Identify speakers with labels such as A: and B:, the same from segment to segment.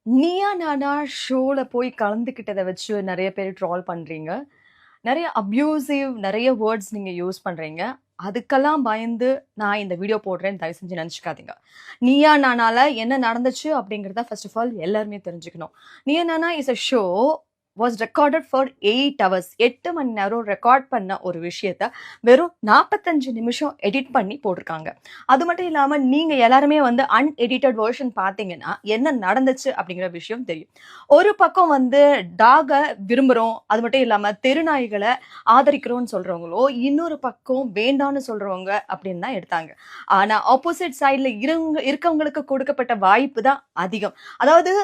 A: நீயா நானா ஷோல போய் கலந்துக்கிட்டத வச்சு நெறைய பேர் ட்ரால் பண்றீங்க. நெறைய அப்யூசிவ் நெறைய வேர்ட்ஸ் நீங்க யூஸ் பண்றீங்க. அதுக்கெல்லாம் பயந்து நான் இந்த வீடியோ போடுறேன்னு தயவு செஞ்சு நெனச்சுக்காதீங்க. நீயா நானால என்ன நடந்துச்சு அப்படிங்கிறத ஃபர்ஸ்ட் ஆஃப் ஆல் எல்லாருமே தெரிஞ்சுக்கணும். Neeya Naana is a show was recorded for 8 hours. 8 மணி நேரம் ரெக்கார்ட் பண்ண ஒரு விஷயத்த வெறும் 45 நிமிஷம் எடிட் பண்ணி போட்டிருக்காங்க. அது மட்டும் இல்லாம நீங்க எல்லாருமே வந்து அன்எடிட்டட் வெர்ஷன் பார்த்தீங்கன்னா, என்ன நடந்துச்சு அப்படிங்கிற விஷயம் தெரியும். ஒரு பக்கம் வந்து டாக விரும்புறோம். அது மட்டும் இல்லாம தெருநாய்கள ஆதரிக்கிறோம்னு சொல்றவங்களோ, இன்னொரு பக்கம் வேண்டான்னு சொல்றவங்க அப்படின்னு தான் எடுத்தாங்க. ஆனா ஆப்போசிட் சைடுல இருக்கவங்களுக்கு கொடுக்கப்பட்ட வாய்ப்பு தான் அதிகம். அதாவது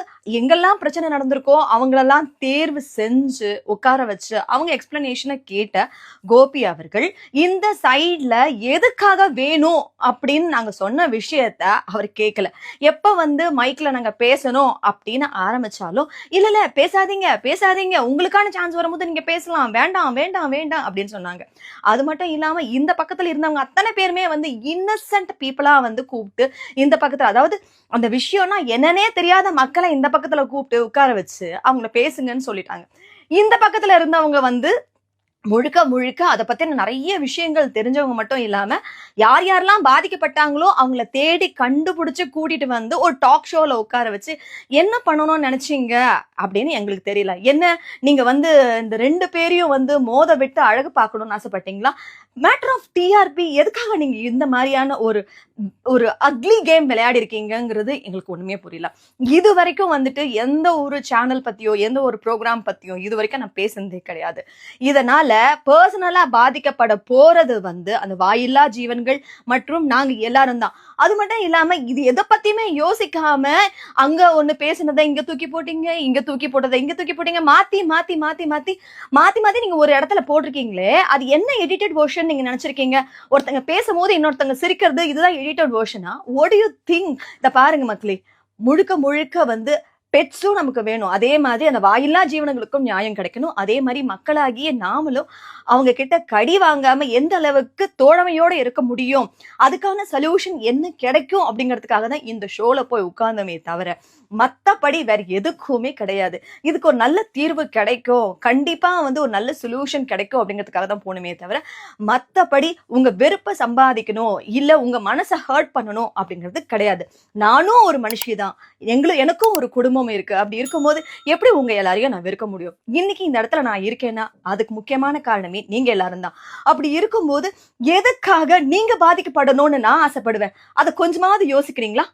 A: எங்கெல்லாம் பிரச்சனை நடந்திருக்கோ அவங்களெல்லாம் தேர்வு செஞ்சு உட்கார வச்சு அவங்க எக்ஸ்பிளனேஷனை கேட்ட கோபி அவர்கள் இந்த சைட்ல எதுக்காக வேணும் அப்படின்னு நாங்க சொன்ன விஷயத்த அவர் கேட்கல. எப்ப வந்து மைக்ல நாங்க பேசணும் அப்படின்னு ஆரம்பிச்சாலும் இல்ல இல்ல பேசாதீங்க பேசாதீங்க, உங்களுக்கான சான்ஸ் வரும்போது நீங்க பேசலாம், வேண்டாம் வேண்டாம் வேண்டாம் அப்படின்னு சொன்னாங்க. அது மட்டும் இல்லாம இந்த பக்கத்துல இருந்தவங்க அத்தனை பேருமே வந்து இன்னசென்ட் பீப்புளா வந்து கூப்பிட்டு இந்த பக்கத்துல, அதாவது அந்த விஷயம்னா என்னன்னே தெரியாத மக்களை இந்த பக்கத்துல கூப்பிட்டு உட்கார வச்சு அவங்கள பேசுங்கன்னு சொல்லிட்டாங்க. இந்த பக்கத்துல இருந்தவங்க வந்து முழுக்க முழுக்க அதை பத்தின நிறைய விஷயங்கள் தெரிஞ்சவங்க மட்டும் இல்லாம யார் யாரெல்லாம் பாதிக்கப்பட்டாங்களோ அவங்கள தேடி கண்டுபிடிச்சு கூட்டிட்டு வந்து ஒரு டாக் ஷோல உட்கார வச்சு என்ன பண்ணணும்னு நினைச்சீங்க அப்படின்னு எங்களுக்கு தெரியல. என்ன நீங்க வந்து இந்த 2 பேரையும் வந்து மோத விட்டு அழகு பார்க்கணும்னு ஆசைப்பட்டீங்களா? மேட்டர் ஆஃப் டிஆர்பி எதுக்காக நீங்க இந்த மாதிரியான ஒரு ஒரு அக்லி கேம் விளையாடி இருக்கீங்கிறது எங்களுக்கு ஒண்ணுமே புரியல. இது வரைக்கும் வந்துட்டு எந்த ஒரு சேனல் பத்தியோ எந்த ஒரு ப்ரோக்ராம் பத்தியோ இது வரைக்கும் நான் பேசுனதே கிடையாது. இதனால பர்சனலா பாதிக்கப்பட போறது வந்து அந்த வாயில்லா ஜீவன்கள் மற்றும் நாங்க எல்லாரும் தான். அது மட்டும் இல்லாம இது எதை பத்தியுமே யோசிக்காம அங்க ஒண்ணு பேசுனதை இங்க தூக்கி போட்டீங்க, இங்க தூக்கி போட்டதை இங்க தூக்கி போட்டீங்க, மாத்தி மாத்தி மாத்தி மாத்தி மாத்தி மாத்தி நீங்க ஒரு இடத்துல போட்டிருக்கீங்களே, அது என்ன எடிட்டட் வெர்ஷன் நீங்க நினைச்சிருக்கீங்க? ஒருத்தங்க பேசும்போது இன்னொருத்தங்க சிரிக்கிறது இதுதான் எடிட்டட் வெர்ஷனா? What do you think? இத பாருங்க மக்களே, முழுக்க முழுக்க வந்து பெட்ஸும் நமக்கு வேணும். அதே மாதிரி அந்த வாயில்லா ஜீவனங்களுக்கும் நியாயம் கிடைக்கணும். அதே மாதிரி மக்களாகிய நாமளும் அவங்க கிட்ட கடி வாங்காம எந்த அளவுக்கு தோழமையோட இருக்க முடியும், அதுக்கான சொல்யூஷன் என்ன கிடைக்கும் அப்படிங்கிறதுக்காக தான் இந்த ஷோல போய் உட்கார்ந்தமே தவிர மத்தபடி வேற எதுக்குமே கிடையாது. இதுக்கு ஒரு நல்ல தீர்வு கிடைக்கும், கண்டிப்பா வந்து ஒரு நல்ல சொல்யூஷன் கிடைக்கும் அப்படிங்கிறதுக்காக தான் போகணுமே தவிர மத்தபடி உங்க வெறுப்பை சம்பாதிக்கணும் இல்ல உங்க மனசை ஹர்ட் பண்ணணும் அப்படிங்கிறது கிடையாது. நானும் ஒரு மனுஷி தான், எனக்கும் ஒரு குடும்பம் இருக்கு. அப்படி இருக்கும்போது எப்படி உங்க எல்லாரையும் நான் வெறுக்க முடியும்? இன்னைக்கு இந்த இடத்துல நான் இருக்கேன்னா அதுக்கு முக்கியமான காரணமே நீங்க எல்லாரும் தான். அப்படி இருக்கும்போது எதுக்காக நீங்க பாதிக்கப்படணும்னு நான் ஆசைப்படுவேன்? அதை கொஞ்சமாவது யோசிக்கிறீங்களா?